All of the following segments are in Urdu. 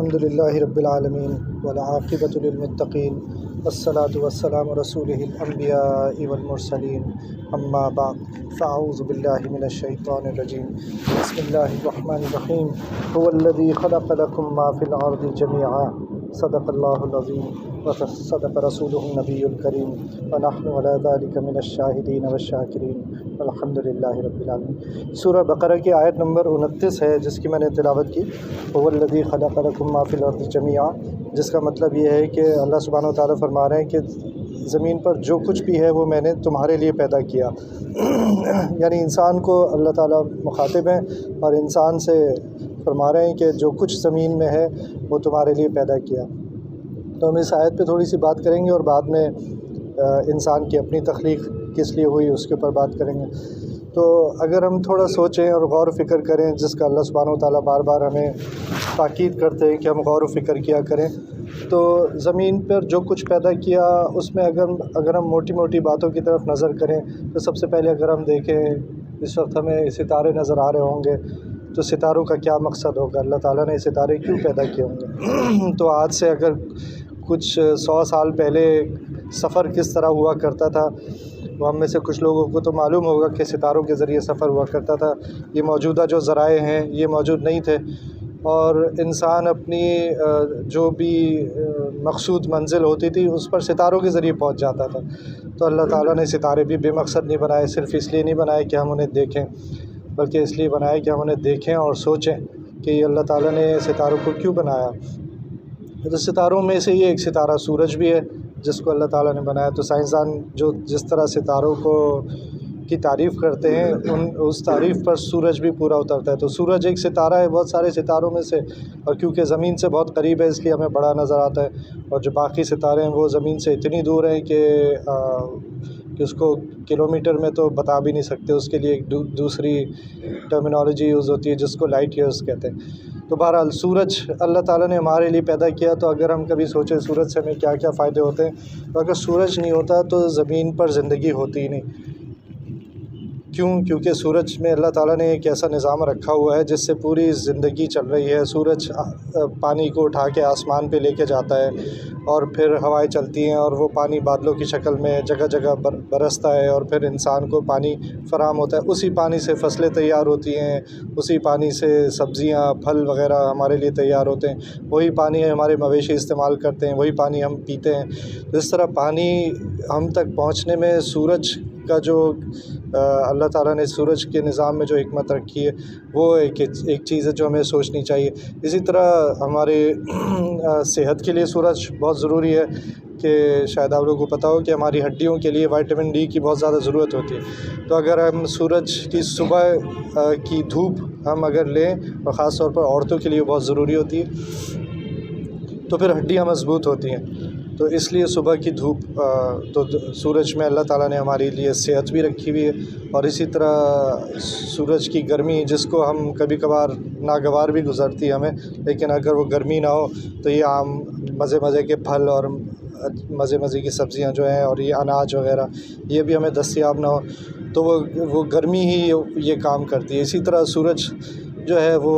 الحمد للہ رب العالمین والعاقبۃ للمتقین والصلاة والسلام رسولہ الانبیاء والمرسلین اما بعد فاعوذ باللہ من الشیطان الرجیم بسم اللہ الرحمن الرحیم هو الذی خلق لکم ما فی الارض جمیعا صدق اللہ العظیم وصدق رسولہ النبی الکریم ونحن علی ذلک من الشاہدین والشاکرین الحمد للہ رب العالمین۔ سورہ بقرہ کی آیت نمبر 29 ہے جس کی میں نے تلاوت کی۔ هو الذی خلق لکم ما فی الارض جمیعا، جس کا مطلب یہ ہے کہ اللہ سبحانہ و تعالیٰ فرما رہے ہیں کہ زمین پر جو کچھ بھی ہے وہ میں نے تمہارے لیے پیدا کیا۔ یعنی انسان کو اللہ تعالیٰ مخاطب ہیں اور انسان سے فرما رہے ہیں کہ جو کچھ زمین میں ہے وہ تمہارے لیے پیدا کیا۔ تو ہم اس آیت پہ تھوڑی سی بات کریں گے اور بعد میں انسان کی اپنی تخلیق کس لیے ہوئی اس کے اوپر بات کریں گے۔ تو اگر ہم تھوڑا سوچیں اور غور و فکر کریں، جس کا اللہ سبحانہ و تعالیٰ بار بار ہمیں تاکید کرتے ہیں کہ ہم غور و فکر کیا کریں، تو زمین پر جو کچھ پیدا کیا اس میں اگر ہم موٹی موٹی باتوں کی طرف نظر کریں تو سب سے پہلے اگر ہم دیکھیں اس وقت ہمیں ستارے نظر آ رہے ہوں گے تو ستاروں کا کیا مقصد ہوگا، اللہ تعالیٰ نے ستارے کیوں پیدا کیے ہوں گے۔ تو آج سے اگر کچھ 100 سال پہلے سفر کس طرح ہوا کرتا تھا، وہ ہم میں سے کچھ لوگوں کو تو معلوم ہوگا کہ ستاروں کے ذریعے سفر ہوا کرتا تھا۔ یہ موجودہ جو ذرائع ہیں یہ موجود نہیں تھے، اور انسان اپنی جو بھی مقصود منزل ہوتی تھی اس پر ستاروں کے ذریعے پہنچ جاتا تھا۔ تو اللہ تعالیٰ نے ستارے بھی بے مقصد نہیں بنائے، صرف اس لیے نہیں بنائے کہ ہم انہیں دیکھیں، بلکہ اس لیے بنائے کہ ہم انہیں دیکھیں اور سوچیں کہ یہ اللہ تعالیٰ نے ستاروں کو کیوں بنایا۔ تو ستاروں میں سے یہ ایک ستارہ سورج بھی ہے جس کو اللہ تعالیٰ نے بنایا۔ تو سائنسدان جو جس طرح ستاروں کی تعریف کرتے ہیں اس تعریف پر سورج بھی پورا اترتا ہے۔ تو سورج ایک ستارہ ہے بہت سارے ستاروں میں سے، اور کیونکہ زمین سے بہت قریب ہے اس لیے ہمیں بڑا نظر آتا ہے، اور جو باقی ستارے ہیں وہ زمین سے اتنی دور ہیں کہ اس کو کلومیٹر میں تو بتا بھی نہیں سکتے، اس کے لیے ایک دوسری ٹرمینالوجی یوز ہوتی ہے جس کو لائٹ ایئرز کہتے ہیں۔ تو بہرحال سورج اللہ تعالیٰ نے ہمارے لیے پیدا کیا۔ تو اگر ہم کبھی سوچیں سورج سے ہمیں کیا کیا فائدے ہوتے ہیں، تو اگر سورج نہیں ہوتا تو زمین پر زندگی ہوتی ہی نہیں۔ کیونکہ سورج میں اللہ تعالیٰ نے ایک ایسا نظام رکھا ہوا ہے جس سے پوری زندگی چل رہی ہے۔ سورج پانی کو اٹھا کے آسمان پہ لے کے جاتا ہے، اور پھر ہوائیں چلتی ہیں اور وہ پانی بادلوں کی شکل میں جگہ جگہ برستا ہے، اور پھر انسان کو پانی فراہم ہوتا ہے۔ اسی پانی سے فصلیں تیار ہوتی ہیں، اسی پانی سے سبزیاں پھل وغیرہ ہمارے لیے تیار ہوتے ہیں، وہی پانی ہمارے مویشی استعمال کرتے ہیں، وہی پانی ہم پیتے ہیں۔ تو اس طرح پانی ہم تک پہنچنے میں سورج کا جو اللہ تعالیٰ نے سورج کے نظام میں جو حکمت رکھی ہے وہ ایک چیز ہے جو ہمیں سوچنی چاہیے۔ اسی طرح ہمارے صحت کے لیے سورج بہت ضروری ہے، کہ شاید آپ لوگوں کو پتہ ہو کہ ہماری ہڈیوں کے لیے وائٹامن ڈی کی بہت زیادہ ضرورت ہوتی ہے۔ تو اگر ہم سورج کی صبح کی دھوپ ہم اگر لیں، اور خاص طور پر عورتوں کے لیے بہت ضروری ہوتی ہے، تو پھر ہڈیاں مضبوط ہوتی ہیں۔ تو اس لیے صبح کی دھوپ تو سورج میں اللہ تعالیٰ نے ہمارے لیے صحت بھی رکھی ہوئی ہے، اور اسی طرح سورج کی گرمی جس کو ہم کبھی کبھار ناگوار بھی گزرتی ہے ہمیں، لیکن اگر وہ گرمی نہ ہو تو یہ عام مزے کے پھل اور مزے کی سبزیاں جو ہیں اور یہ اناج وغیرہ یہ بھی ہمیں دستیاب نہ ہو تو وہ گرمی ہی یہ کام کرتی ہے۔ اسی طرح سورج جو ہے وہ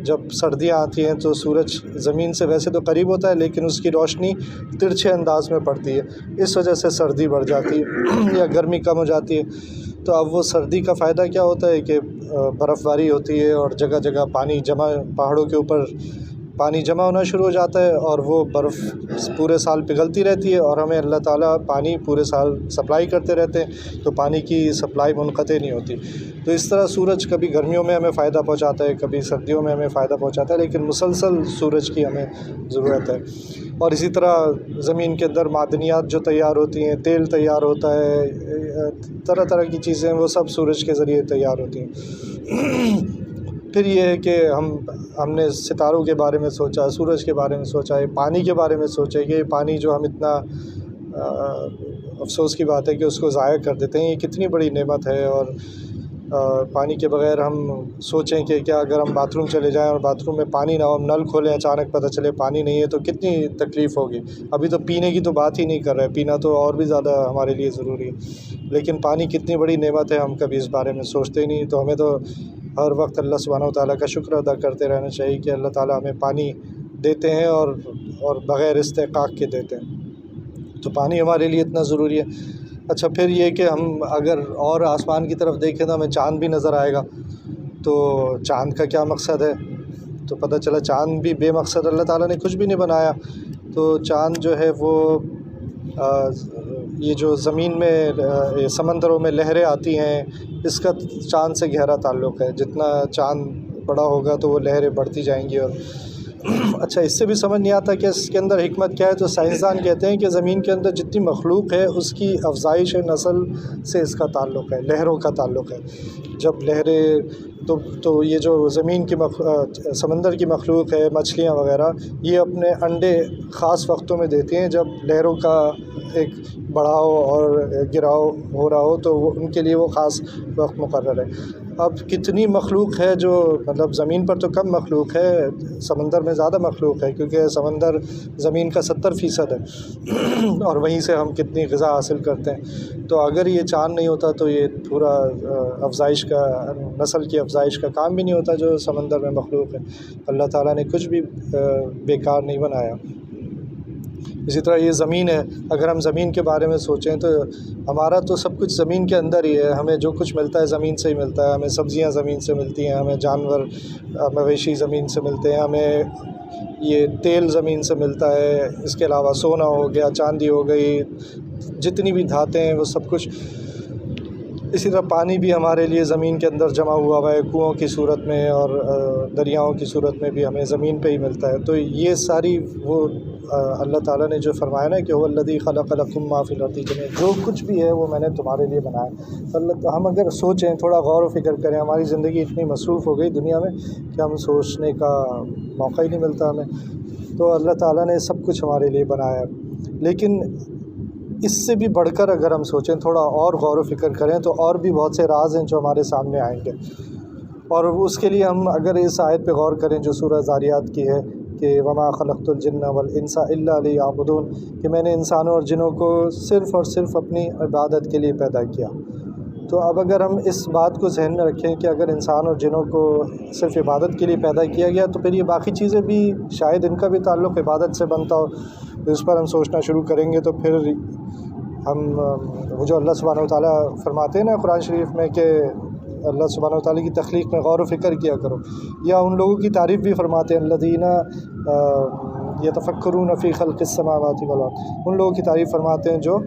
جب سردیاں آتی ہیں تو سورج زمین سے ویسے تو قریب ہوتا ہے لیکن اس کی روشنی ترچھے انداز میں پڑتی ہے، اس وجہ سے سردی بڑھ جاتی ہے یا گرمی کم ہو جاتی ہے۔ تو اب وہ سردی کا فائدہ کیا ہوتا ہے کہ برف باری ہوتی ہے اور جگہ جگہ پہاڑوں کے اوپر پانی جمع ہونا شروع ہو جاتا ہے، اور وہ برف پورے سال پگھلتی رہتی ہے، اور ہمیں اللہ تعالیٰ پانی پورے سال سپلائی کرتے رہتے ہیں، تو پانی کی سپلائی منقطع نہیں ہوتی۔ تو اس طرح سورج کبھی گرمیوں میں ہمیں فائدہ پہنچاتا ہے، کبھی سردیوں میں ہمیں فائدہ پہنچاتا ہے، لیکن مسلسل سورج کی ہمیں ضرورت ہے۔ اور اسی طرح زمین کے اندر معدنیات جو تیار ہوتی ہیں، تیل تیار ہوتا ہے، طرح طرح کی چیزیں وہ سب سورج کے ذریعے تیار ہوتی ہیں۔ پھر یہ ہے کہ ہم نے ستاروں کے بارے میں سوچا، سورج کے بارے میں سوچا، پانی کے بارے میں سوچا کہ پانی جو ہم اتنا افسوس کی بات ہے کہ اس کو ضائع کر دیتے ہیں، یہ کتنی بڑی نعمت ہے۔ اور پانی کے بغیر ہم سوچیں کہ کیا اگر ہم باتھ روم چلے جائیں اور باتھ روم میں پانی نہ ہو، ہم نل کھولیں اچانک پتہ چلے پانی نہیں ہے تو کتنی تکلیف ہوگی۔ ابھی تو پینے کی تو بات ہی نہیں کر رہے، پینا تو اور بھی زیادہ ہمارے لیے ضروری ہے، لیکن پانی کتنی بڑی نعمت ہے ہم کبھی اس بارے میں سوچتے ہی نہیں۔ تو ہمیں تو ہر وقت اللہ سبحانہ و تعالیٰ کا شکر ادا کرتے رہنا چاہیے کہ اللہ تعالیٰ ہمیں پانی دیتے ہیں اور بغیر استحقاق کے دیتے ہیں، تو پانی ہمارے لیے اتنا ضروری ہے۔ اچھا، پھر یہ کہ ہم اگر اور آسمان کی طرف دیکھیں تو ہمیں چاند بھی نظر آئے گا، تو چاند کا کیا مقصد ہے؟ تو پتہ چلا چاند بھی بے مقصد اللہ تعالیٰ نے کچھ بھی نہیں بنایا۔ تو چاند جو ہے وہ یہ جو زمین میں سمندروں میں لہریں آتی ہیں، اس کا چاند سے گہرا تعلق ہے۔ جتنا چاند بڑا ہوگا تو وہ لہریں بڑھتی جائیں گی۔ اور اچھا، اس سے بھی سمجھ نہیں آتا کہ اس کے اندر حکمت کیا ہے، تو سائنسدان کہتے ہیں کہ زمین کے اندر جتنی مخلوق ہے اس کی افزائش نسل سے اس کا تعلق ہے، لہروں کا تعلق ہے۔ جب لہریں تو یہ جو زمین کی سمندر کی مخلوق ہے، مچھلیاں وغیرہ، یہ اپنے انڈے خاص وقتوں میں دیتی ہیں جب لہروں کا ایک بڑھاؤ اور گراؤ ہو رہا ہو، تو وہ ان کے لیے وہ خاص وقت مقرر ہے۔ اب کتنی مخلوق ہے جو مطلب زمین پر تو کم مخلوق ہے، سمندر میں زیادہ مخلوق ہے، کیونکہ سمندر زمین کا 70% ہے اور وہیں سے ہم کتنی غذا حاصل کرتے ہیں۔ تو اگر یہ چاند نہیں ہوتا تو یہ پورا افزائش کا، نسل کی افزائش کا کام بھی نہیں ہوتا جو سمندر میں مخلوق ہے۔ اللہ تعالیٰ نے کچھ بھی بیکار نہیں بنایا۔ اسی طرح یہ زمین ہے، اگر ہم زمین کے بارے میں سوچیں تو ہمارا تو سب کچھ زمین کے اندر ہی ہے، ہمیں جو کچھ ملتا ہے زمین سے ہی ملتا ہے، ہمیں سبزیاں زمین سے ملتی ہیں، ہمیں جانور مویشی زمین سے ملتے ہیں، ہمیں یہ تیل زمین سے ملتا ہے، اس کے علاوہ سونا ہو گیا، چاندی ہو گئی، جتنی بھی دھاتیں ہیں وہ سب کچھ۔ اسی طرح پانی بھی ہمارے لیے زمین کے اندر جمع ہوا ہے، کنوؤں کی صورت میں اور دریاؤں کی صورت میں بھی ہمیں زمین پہ ہی ملتا ہے۔ تو یہ ساری وہ اللہ تعالیٰ نے جو فرمایا نا کہ هو الذی خلق لکم ما فی الارض جميعا، جو کچھ بھی ہے وہ میں نے تمہارے لیے بنایا۔ ہم اگر سوچیں، تھوڑا غور و فکر کریں، ہماری زندگی اتنی مصروف ہو گئی دنیا میں کہ ہم سوچنے کا موقع ہی نہیں ملتا ہمیں۔ تو اللہ تعالیٰ نے سب کچھ ہمارے لیے بنایا، لیکن اس سے بھی بڑھ کر اگر ہم سوچیں، تھوڑا اور غور و فکر کریں، تو اور بھی بہت سے راز ہیں جو ہمارے سامنے آئیں گے۔ اور اس کے لیے ہم اگر اس آیت پہ غور کریں جو سورہ ذاریات کی ہے کہ وما خلقت الجن والانس الا لیعبدون، کہ میں نے انسانوں اور جنوں کو صرف اور صرف اپنی عبادت کے لیے پیدا کیا۔ تو اب اگر ہم اس بات کو ذہن میں رکھیں کہ اگر انسان اور جنوں کو صرف عبادت کے لیے پیدا کیا گیا، تو پھر یہ باقی چیزیں بھی شاید ان کا بھی تعلق عبادت سے بنتا ہو۔ اس پر ہم سوچنا شروع کریں گے تو پھر ہم وہ جو اللہ سبحانہ و تعالیٰ فرماتے ہیں نا قرآن شریف میں کہ اللہ سبحانہ و تعالیٰ کی تخلیق میں غور و فکر کیا کرو، یا ان لوگوں کی تعریف بھی فرماتے ہیں الذین یتفکرون فی خلق السماوات والارض، ان لوگوں کی تعریف فرماتے ہیں جو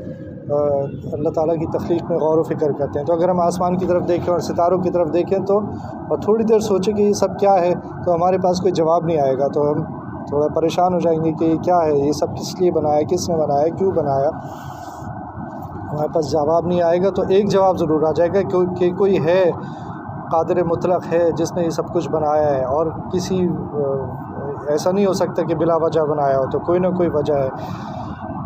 اللہ تعالیٰ کی تخلیق میں غور و فکر کرتے ہیں۔ تو اگر ہم آسمان کی طرف دیکھیں اور ستاروں کی طرف دیکھیں تو اور تھوڑی دیر سوچیں کہ یہ سب کیا ہے، تو ہمارے پاس کوئی جواب نہیں آئے گا، تو ہم تھوڑا پریشان ہو جائیں گے کہ یہ کیا ہے، یہ سب کس لیے بنایا، کس نے بنایا، کیوں بنایا۔ ہمارے پاس جواب نہیں آئے گا تو ایک جواب ضرور آ جائے گا کہ کوئی ہے قادر مطلق ہے جس نے یہ سب کچھ بنایا ہے، اور کسی ایسا نہیں ہو سکتا کہ بلا وجہ بنایا ہو، تو کوئی نہ کوئی وجہ ہے۔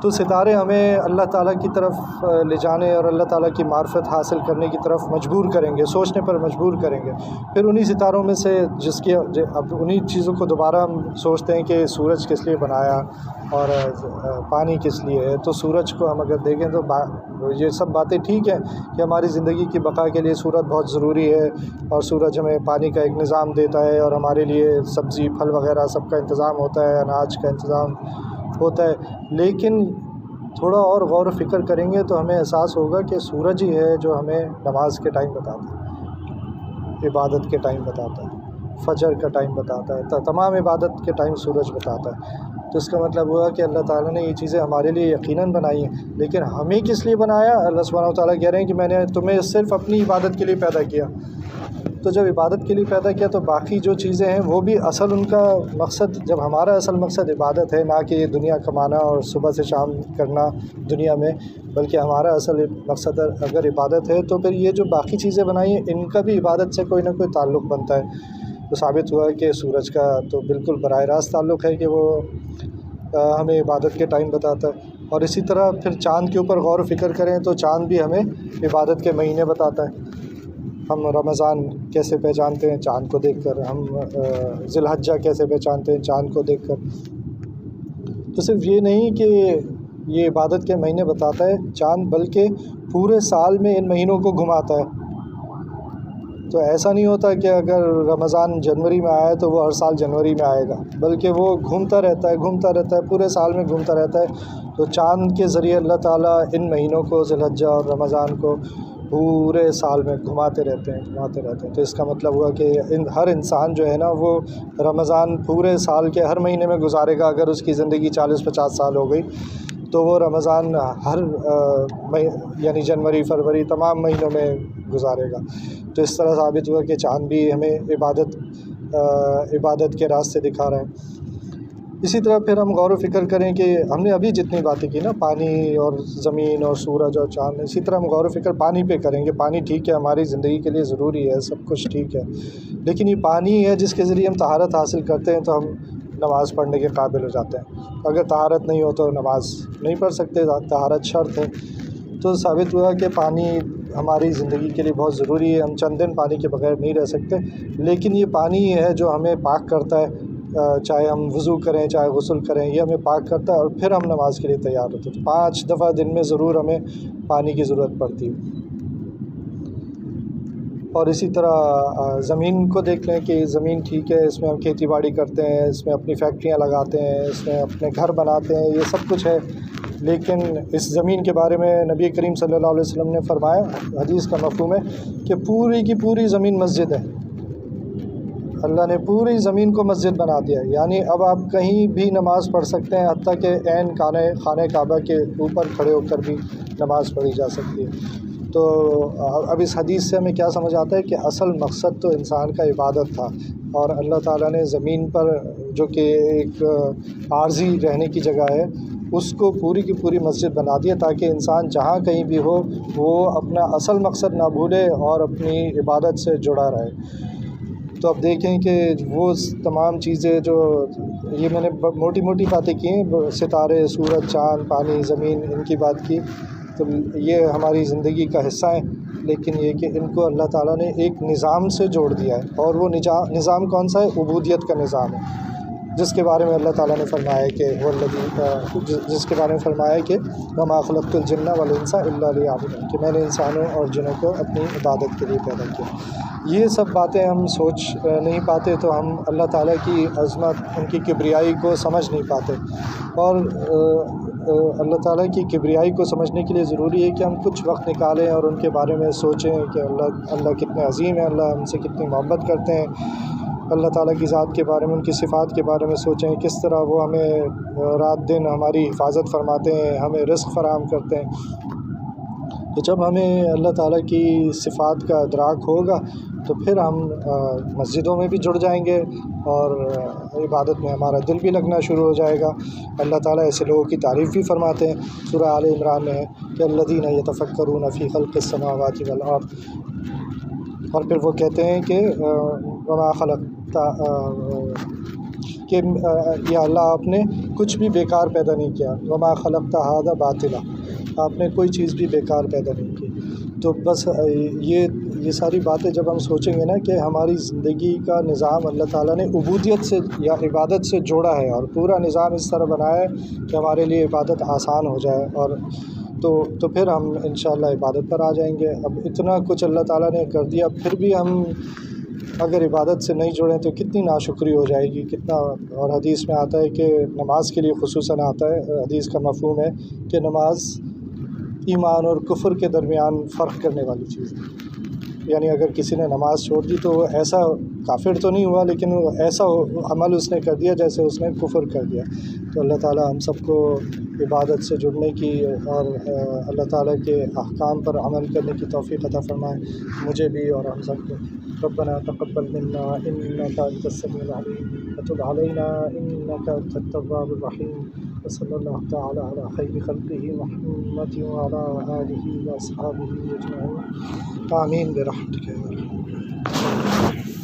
تو ستارے ہمیں اللہ تعالیٰ کی طرف لے جانے اور اللہ تعالیٰ کی معرفت حاصل کرنے کی طرف مجبور کریں گے، سوچنے پر مجبور کریں گے۔ پھر انہی ستاروں میں سے اب انہی چیزوں کو دوبارہ ہم سوچتے ہیں کہ سورج کس لیے بنایا اور پانی کس لیے ہے۔ تو سورج کو ہم اگر دیکھیں تو یہ سب باتیں ٹھیک ہیں کہ ہماری زندگی کی بقا کے لیے سورج بہت ضروری ہے، اور سورج ہمیں پانی کا ایک نظام دیتا ہے، اور ہمارے لیے سبزی پھل وغیرہ سب کا انتظام ہوتا ہے، اناج کا انتظام ہوتا ہے۔ لیکن تھوڑا اور غور و فکر کریں گے تو ہمیں احساس ہوگا کہ سورج ہی ہے جو ہمیں نماز کے ٹائم بتاتا ہے، عبادت کے ٹائم بتاتا ہے، فجر کا ٹائم بتاتا ہے، تمام عبادت کے ٹائم سورج بتاتا ہے۔ تو اس کا مطلب ہوا کہ اللہ تعالیٰ نے یہ چیزیں ہمارے لیے یقیناً بنائی ہیں، لیکن ہمیں کس لیے بنایا؟ اللہ سبحانہ و تعالیٰ کہہ رہے ہیں کہ میں نے تمہیں صرف اپنی عبادت کے لیے پیدا کیا۔ تو جب عبادت کے لیے پیدا کیا تو باقی جو چیزیں ہیں وہ بھی اصل ان کا مقصد، جب ہمارا اصل مقصد عبادت ہے، نہ کہ یہ دنیا کمانا اور صبح سے شام کرنا دنیا میں، بلکہ ہمارا اصل مقصد اگر عبادت ہے تو پھر یہ جو باقی چیزیں بنائی ہیں ان کا بھی عبادت سے کوئی نہ کوئی تعلق بنتا ہے۔ تو ثابت ہوا کہ سورج کا تو بالکل براہ راست تعلق ہے کہ وہ ہمیں عبادت کے ٹائم بتاتا ہے۔ اور اسی طرح پھر چاند کے اوپر غور و فکر کریں تو چاند بھی ہمیں عبادت کے مہینے بتاتا ہے۔ ہم رمضان کیسے پہچانتے ہیں؟ چاند کو دیکھ کر۔ ہم ذی الحجہ کیسے پہچانتے ہیں؟ چاند کو دیکھ کر۔ تو صرف یہ نہیں کہ یہ عبادت کے مہینے بتاتا ہے چاند، بلکہ پورے سال میں ان مہینوں کو گھماتا ہے۔ تو ایسا نہیں ہوتا کہ اگر رمضان جنوری میں آئے تو وہ ہر سال جنوری میں آئے گا، بلکہ وہ گھومتا رہتا ہے پورے سال میں گھومتا رہتا ہے۔ تو چاند کے ذریعے اللہ تعالیٰ ان مہینوں کو ذی الحجہ اور رمضان کو پورے سال میں گھماتے رہتے ہیں۔ تو اس کا مطلب ہوا کہ ہر انسان جو ہے نا وہ رمضان پورے سال کے ہر مہینے میں گزارے گا۔ اگر اس کی زندگی 40-50 سال ہو گئی تو وہ رمضان ہر یعنی جنوری، فروری تمام مہینوں میں گزارے گا۔ تو اس طرح ثابت ہوا کہ چاند بھی ہمیں عبادت کے راستے دکھا رہا ہے۔ اسی طرح پھر ہم غور و فکر کریں کہ ہم نے ابھی جتنی باتیں کی نا، پانی اور زمین اور سورج اور چاند، اسی طرح ہم غور و فکر پانی پہ کریں گے۔ پانی ٹھیک ہے، ہماری زندگی کے لیے ضروری ہے، سب کچھ ٹھیک ہے، لیکن یہ پانی ہے جس کے ذریعے ہم طہارت حاصل کرتے ہیں تو ہم نماز پڑھنے کے قابل ہو جاتے ہیں۔ اگر طہارت نہیں ہو تو نماز نہیں پڑھ سکتے، طہارت شرط ہے۔ تو ثابت ہوا کہ پانی ہماری زندگی کے لیے بہت ضروری ہے، ہم چند دن پانی کے بغیر نہیں رہ سکتے، لیکن یہ پانی ہے جو ہمیں پاک کرتا ہے۔ چاہے ہم وضو کریں، چاہے غسل کریں، یہ ہمیں پاک کرتا ہے اور پھر ہم نماز کے لیے تیار ہوتے ہیں۔ 5 دفعہ دن میں ضرور ہمیں پانی کی ضرورت پڑتی ہے۔ اور اسی طرح زمین کو دیکھ لیں کہ زمین ٹھیک ہے، اس میں ہم کھیتی باڑی کرتے ہیں، اس میں اپنی فیکٹریاں لگاتے ہیں، اس میں اپنے گھر بناتے ہیں، یہ سب کچھ ہے، لیکن اس زمین کے بارے میں نبی کریم صلی اللہ علیہ وسلم نے فرمایا، حدیث کا مفہوم ہے کہ پوری کی پوری زمین مسجد ہے۔ اللہ نے پوری زمین کو مسجد بنا دیا ہے، یعنی اب آپ کہیں بھی نماز پڑھ سکتے ہیں، حتیٰ کہ عین خانہ کعبہ کے اوپر کھڑے ہو کر بھی نماز پڑھی جا سکتی ہے۔ تو اب اس حدیث سے ہمیں کیا سمجھ آتا ہے کہ اصل مقصد تو انسان کا عبادت تھا، اور اللہ تعالیٰ نے زمین پر جو کہ ایک عارضی رہنے کی جگہ ہے، اس کو پوری کی پوری مسجد بنا دیا تاکہ انسان جہاں کہیں بھی ہو وہ اپنا اصل مقصد نہ بھولے اور اپنی عبادت سے جڑا رہے۔ تو اب دیکھیں کہ وہ تمام چیزیں جو یہ میں نے موٹی موٹی باتیں کی ہیں، ستارے، سورج، چاند، پانی، زمین، ان کی بات کی، تو یہ ہماری زندگی کا حصہ ہیں، لیکن یہ کہ ان کو اللہ تعالیٰ نے ایک نظام سے جوڑ دیا ہے، اور وہ نظام کون سا ہے؟ عبودیت کا نظام ہے، جس کے بارے میں اللہ تعالیٰ نے فرمایا کہ جس کے بارے میں فرمایا کہ وَمَا خَلَقْتُ الْجِنَّ وَالْإِنسَ إِلَّا لِيَعْبُدُونِ، کہ میں نے انسانوں اور جنوں کو اپنی عبادت کے لیے پیدا کیا۔ یہ سب باتیں ہم سوچ نہیں پاتے تو ہم اللہ تعالیٰ کی عظمت، ان کی کبریائی کو سمجھ نہیں پاتے، اور اللہ تعالیٰ کی کبریائی کو سمجھنے کے لیے ضروری ہے کہ ہم کچھ وقت نکالیں اور ان کے بارے میں سوچیں کہ اللہ کتنے عظیم ہیں، اللہ ہم سے کتنی محبت کرتے ہیں، اللہ تعالیٰ کی ذات کے بارے میں، ان کی صفات کے بارے میں سوچیں، کس طرح وہ ہمیں رات دن ہماری حفاظت فرماتے ہیں، ہمیں رزق فراہم کرتے ہیں۔ تو جب ہمیں اللہ تعالیٰ کی صفات کا ادراک ہوگا تو پھر ہم مسجدوں میں بھی جڑ جائیں گے اور عبادت میں ہمارا دل بھی لگنا شروع ہو جائے گا۔ اللہ تعالیٰ ایسے لوگوں کی تعریف بھی فرماتے ہیں، سورہ آل عمران میں ہے کہ الذین یتفکرون فی خلق السماوات والارض، اور پھر وہ کہتے ہیں کہ وما خلقت، کہ یا اللہ آپ نے کچھ بھی بیکار پیدا نہیں کیا، وما خلقت ھذا باطلا، آپ نے کوئی چیز بھی بیکار پیدا نہیں کی۔ تو بس یہ ساری باتیں جب ہم سوچیں گے نا کہ ہماری زندگی کا نظام اللہ تعالیٰ نے عبودیت سے یا عبادت سے جوڑا ہے، اور پورا نظام اس طرح بنایا ہے کہ ہمارے لیے عبادت آسان ہو جائے، اور تو پھر ہم انشاءاللہ عبادت پر آ جائیں گے۔ اب اتنا کچھ اللہ تعالیٰ نے کر دیا، پھر بھی ہم اگر عبادت سے نہیں جڑیں تو کتنی ناشکری ہو جائے گی، کتنا۔ اور حدیث میں آتا ہے کہ نماز کے لیے خصوصاً آتا ہے، حدیث کا مفہوم ہے کہ نماز ایمان اور کفر کے درمیان فرق کرنے والی چیز ہے، یعنی اگر کسی نے نماز چھوڑ دی تو وہ ایسا کافر تو نہیں ہوا، لیکن وہ ایسا عمل اس نے کر دیا جیسے اس نے کفر کر دیا۔ تو اللہ تعالیٰ ہم سب کو عبادت سے جڑنے کی اور اللہ تعالیٰ کے احکام پر عمل کرنے کی توفیق عطا فرمائے، مجھے بھی اور ہم سب کو۔ ربنا تقبل منا انك انت السميع العليم وتب علينا انك انت التواب الرحيم، وصلى الله تعالى على خير خلقه محمد وعلى آله وأصحابه أجمعين، آمين برحمتك يا رب۔